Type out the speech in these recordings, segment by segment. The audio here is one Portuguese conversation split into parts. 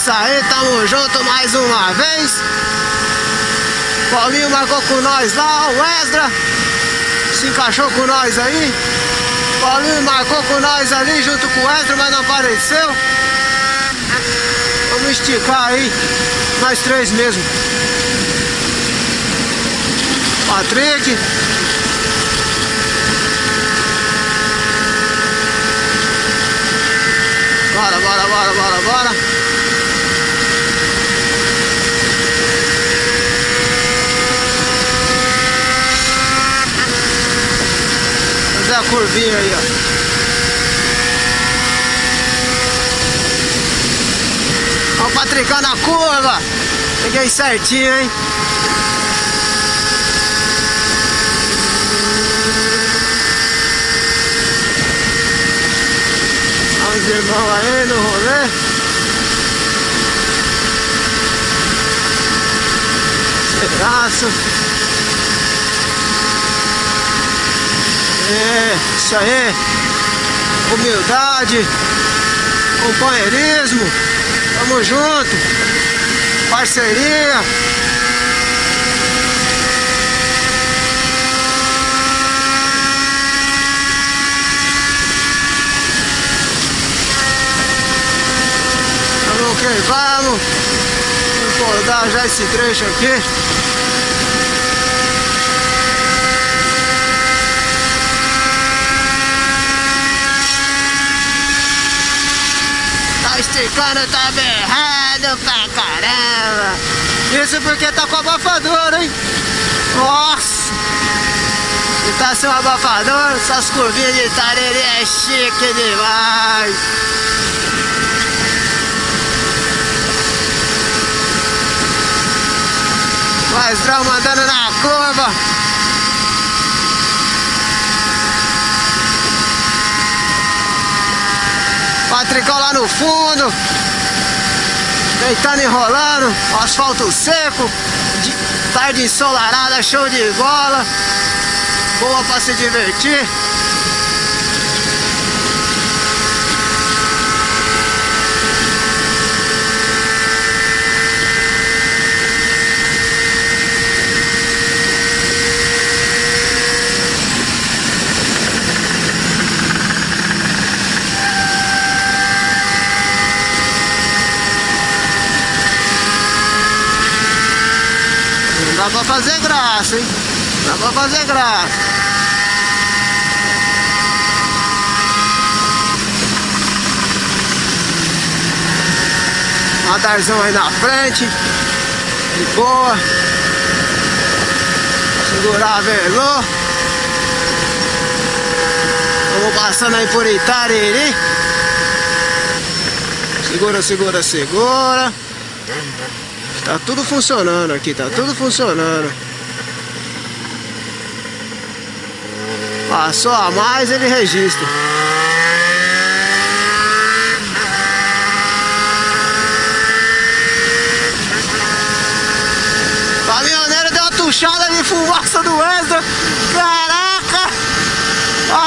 isso aí, tamo junto mais uma vez. Paulinho marcou com nós lá, o Esdra se encaixou com nós aí. Paulinho marcou com nós ali junto com o Esdra, mas não apareceu. Vamos esticar aí, nós três mesmo. Patrick. Bora, bora, bora, bora, bora. Fazer a curvinha aí, ó. Ó o Patricão na curva. Peguei certinho, hein? Os irmãos aí no rolê. Pedaço. É, isso aí. Humildade. Companheirismo. Tamo junto. Parceria. Ok, vamos rodar já esse trecho aqui. Tá esticando, tá berrado pra caramba. Isso porque tá com abafador, hein? Nossa! E tá sem abafador, essas curvinhas de tarelê é chique demais. Mas drama andando na curva. Patricão lá no fundo. Deitando, enrolando. Asfalto seco. Tarde ensolarada, show de bola. Boa pra se divertir. Dá pra fazer graça, hein? Dá pra fazer graça. Radarzão aí na frente. De boa. Segurar a velô. Vamos passando aí por Itariri. Segura, segura, segura. Tá tudo funcionando aqui, tá tudo funcionando. Passou a mais, ele registra. O caminhoneiro deu uma tuchada de fumaça do Esdra. Caraca!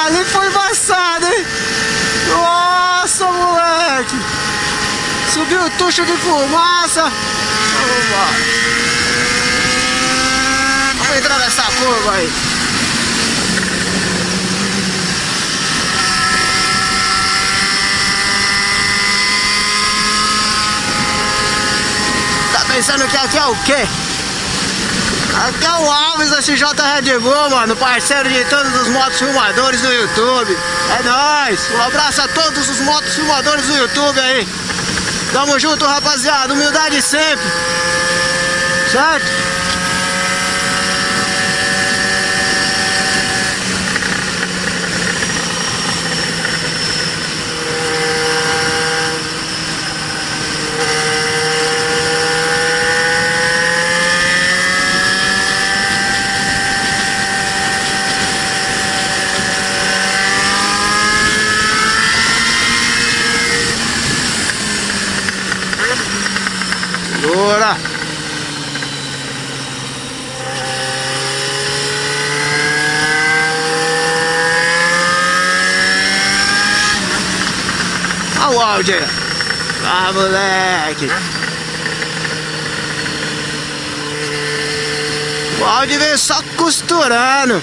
Ali foi embaçado, hein? Nossa, moleque! Subiu o tucho de fumaça. Vamos entrar nessa curva aí. Tá pensando que aqui é o quê? Aqui é o Alves da XJ Red Bull, mano. Parceiro de todos os motos filmadores do YouTube. É nóis. Um abraço a todos os motos filmadores do YouTube aí. Tamo junto, rapaziada. Humildade sempre. Certo? Bora! Olha o áudio aí. Ah, moleque. O áudio veio só costurando.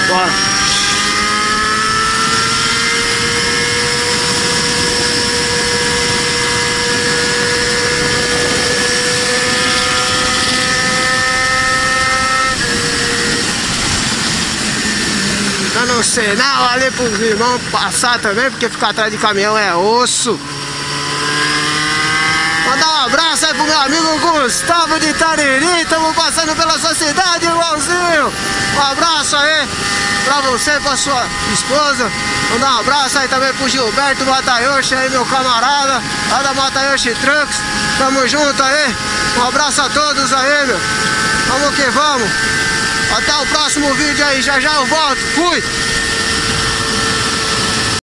Bora. Dando sinal ali pros irmãos passar também, porque ficar atrás de caminhão é osso. Mandar um abraço aí pro meu amigo Gustavo de Itariri. Estamos passando pela sua cidade, irmãozinho. Um abraço aí pra você e pra sua esposa. Mandar um abraço aí também pro Gilberto Matayoshi aí, meu camarada, lá da Matayoshi Trucks. Tamo junto aí. Um abraço a todos aí, meu. Vamos que vamos. Até o próximo vídeo aí. Já já eu volto. Fui!